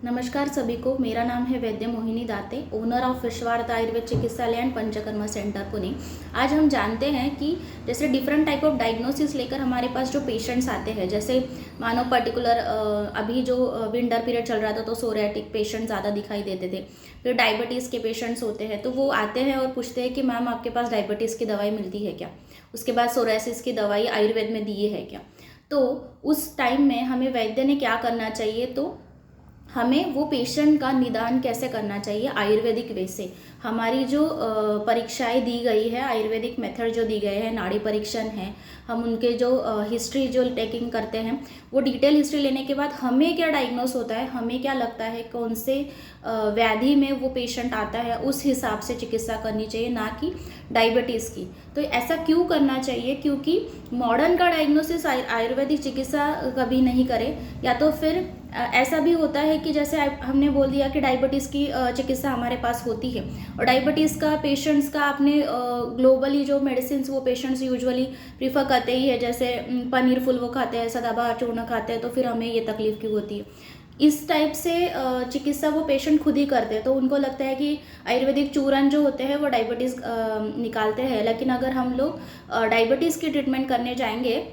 नमस्कार सभी को। मेरा नाम है वैद्य मोहिनी दाते, ओनर ऑफ विश्वार्थ आयुर्वेद चिकित्सालय एंड पंचकर्मा सेंटर पुणे। आज हम जानते हैं कि जैसे डिफरेंट टाइप ऑफ डायग्नोसिस लेकर हमारे पास जो पेशेंट्स आते हैं, जैसे मानो पर्टिकुलर अभी जो विंटर पीरियड चल रहा था तो सोरियाटिक पेशेंट ज़्यादा दिखाई देते थे। फिर डायबिटीज़ के पेशेंट्स होते हैं तो वो आते हैं और पूछते हैं कि मैम आपके पास डायबिटीज़ की दवाई मिलती है क्या, उसके बाद सोरायसिस की दवाई आयुर्वेद में दी है क्या। तो उस टाइम में हमें वैद्य ने क्या करना चाहिए, तो हमें वो पेशेंट का निदान कैसे करना चाहिए आयुर्वेदिक वे से। हमारी जो परीक्षाएं दी गई है, आयुर्वेदिक मेथड जो दी गए हैं, नाड़ी परीक्षण है, हम उनके जो हिस्ट्री जो टेकिंग करते हैं, वो डिटेल हिस्ट्री लेने के बाद हमें क्या डायग्नोस होता है, हमें क्या लगता है कौन से व्याधि में वो पेशेंट आता है, उस हिसाब से चिकित्सा करनी चाहिए, ना कि डायबिटीज़ की। तो ऐसा क्यों करना चाहिए? क्योंकि मॉडर्न का डायग्नोसिस आयुर्वेदिक चिकित्सा कभी नहीं करे, या तो फिर ऐसा भी होता है कि जैसे हमने बोल दिया कि डायबिटीज़ की चिकित्सा हमारे पास होती है, और डायबिटीज़ का पेशेंट्स का आपने ग्लोबली जो मेडिसिन वो पेशेंट्स यूजुअली प्रीफर करते ही है, जैसे पनीर फुल वो खाते हैं, सदाबहार चूर्ण खाते हैं, तो फिर हमें ये तकलीफ क्यों होती है। इस टाइप से चिकित्सा वो पेशेंट खुद ही करते हैं, तो उनको लगता है कि आयुर्वेदिक चूर्ण जो होते हैं वो डायबिटीज़ निकालते हैं। लेकिन अगर हम लोग डायबिटीज़ की ट्रीटमेंट करने जाएंगे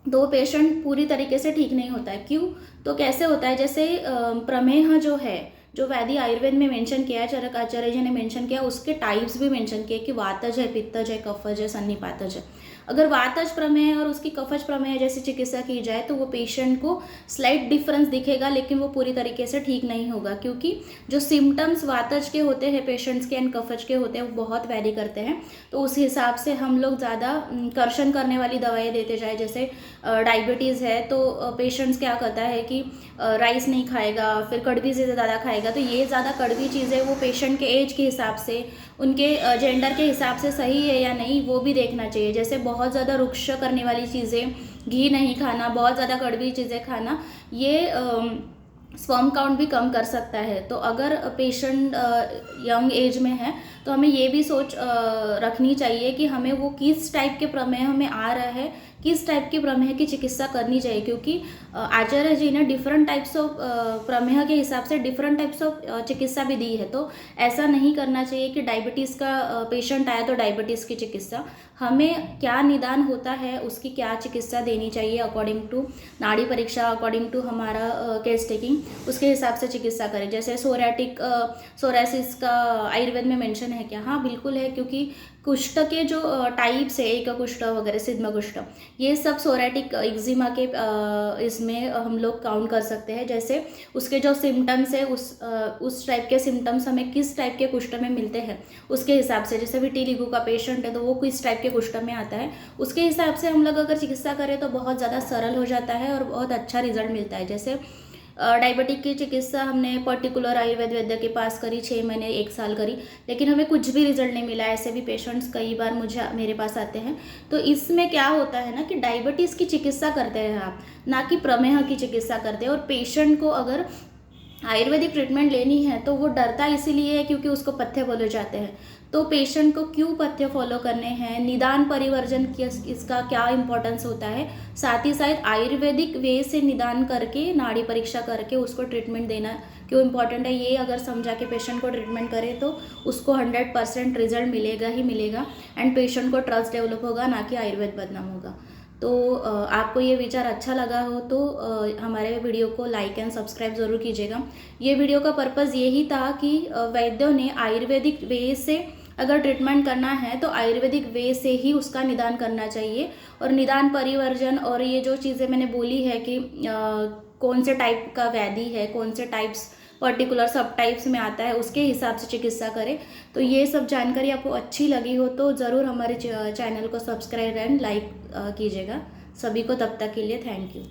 तो पेशेंट पूरी तरीके से ठीक नहीं होता है। क्यों? तो कैसे होता है, जैसे प्रमेह जो है, जो व्याधि आयुर्वेद में मेंशन किया है, चरक आचार्य जी ने मेंशन किया, उसके टाइप्स भी मेंशन किए कि वातज है, पित्तज है, कफज है, सन्निपातज है। अगर वातज प्रमेय और उसकी कफज प्रमेय जैसी चिकित्सा की जाए तो वो पेशेंट को स्लाइट डिफरेंस दिखेगा, लेकिन वो पूरी तरीके से ठीक नहीं होगा, क्योंकि जो सिम्टम्स वातज के होते हैं पेशेंट्स के एंड कफज के होते हैं वो बहुत वैरी करते हैं। तो उस हिसाब से हम लोग ज़्यादा कर्षण करने वाली दवाएं देते जाए। जैसे डायबिटीज़ है तो पेशेंट्स क्या करता है कि राइस नहीं खाएगा, फिर कड़वी चीज़ें ज़्यादा खाएगा, तो ये ज़्यादा कड़वी चीज़ें वो पेशेंट के एज के हिसाब से, उनके जेंडर के हिसाब से सही है या नहीं, वो भी देखना चाहिए। जैसे बहुत ज़्यादा रुक्ष करने वाली चीज़ें, घी नहीं खाना, बहुत ज़्यादा कड़वी चीज़ें खाना, ये स्पर्म काउंट भी कम कर सकता है। तो अगर पेशेंट यंग एज में है तो हमें ये भी सोच रखनी चाहिए कि हमें वो किस टाइप के प्रमेह में आ रहा है, किस टाइप के प्रमेह की चिकित्सा करनी चाहिए। क्योंकि आचार्य जी ने डिफरेंट टाइप्स ऑफ प्रमेह के हिसाब से डिफरेंट टाइप्स ऑफ चिकित्सा भी दी है। तो ऐसा नहीं करना चाहिए कि डायबिटीज़ का पेशेंट आया तो डायबिटीज़ की चिकित्सा। हमें क्या निदान होता है, उसकी क्या चिकित्सा देनी चाहिए, अकॉर्डिंग टू नाड़ी परीक्षा, अकॉर्डिंग टू हमारा केस टेकिंग, उसके हिसाब से चिकित्सा करें। जैसे सोरायसिस का आयुर्वेद में मेंशन है क्या? हाँ, बिल्कुल है, क्योंकि कुष्ठ के जो टाइप्स है, एक कुष्ठ वगैरह, सिद्ध कुष्ठ, ये सब सोराटिक एक्जिमा के इसमें हम लोग काउंट कर सकते हैं। जैसे उसके जो सिम्टम्स है, उस टाइप के सिम्टम्स हमें किस टाइप के कुष्ठ में मिलते हैं उसके हिसाब से। जैसे विटिलिगो का पेशेंट है तो वो किस टाइप के कुष्ठ में आता है, उसके हिसाब से हम लोग अगर चिकित्सा करें तो बहुत ज़्यादा सरल हो जाता है और बहुत अच्छा रिजल्ट मिलता है। जैसे डायबिटिक की चिकित्सा हमने पर्टिकुलर आयुर्वेद वैद्य के पास करी, 6 महीने 1 साल करी, लेकिन हमें कुछ भी रिजल्ट नहीं मिला। ऐसे भी पेशेंट्स कई बार मेरे पास आते हैं। तो इसमें क्या होता है ना कि डायबिटीज़ की चिकित्सा करते हैं आप, ना कि प्रमेह की चिकित्सा करते हैं। और पेशेंट को अगर आयुर्वेदिक ट्रीटमेंट लेनी है तो वो डरता इसीलिए है क्योंकि उसको पथ्य बोले जाते हैं। तो पेशेंट को क्यों पथ्य फॉलो करने हैं, निदान परिवर्जन की इसका क्या इंपॉर्टेंस होता है, साथ ही साथ आयुर्वेदिक वे से निदान करके, नाड़ी परीक्षा करके उसको ट्रीटमेंट देना क्यों इम्पॉर्टेंट है, ये अगर समझा के पेशेंट को ट्रीटमेंट करे तो उसको 100% रिजल्ट मिलेगा ही मिलेगा, एंड पेशेंट को ट्रस्ट डेवलप होगा, ना कि आयुर्वेद बदनाम होगा। तो आपको ये विचार अच्छा लगा हो तो हमारे वीडियो को लाइक एंड सब्सक्राइब ज़रूर कीजिएगा। ये वीडियो का पर्पज़ यही था कि वैद्यों ने आयुर्वेदिक वे से अगर ट्रीटमेंट करना है तो आयुर्वेदिक वे से ही उसका निदान करना चाहिए। और निदान परिवर्जन और ये जो चीज़ें मैंने बोली है कि कौन से टाइप का व्याधि है, कौन से टाइप्स पर्टिकुलर सब टाइप्स में आता है, उसके हिसाब से चिकित्सा करें। तो ये सब जानकारी आपको अच्छी लगी हो तो ज़रूर हमारे चैनल को सब्सक्राइब एंड लाइक कीजिएगा। सभी को तब तक के लिए थैंक यू।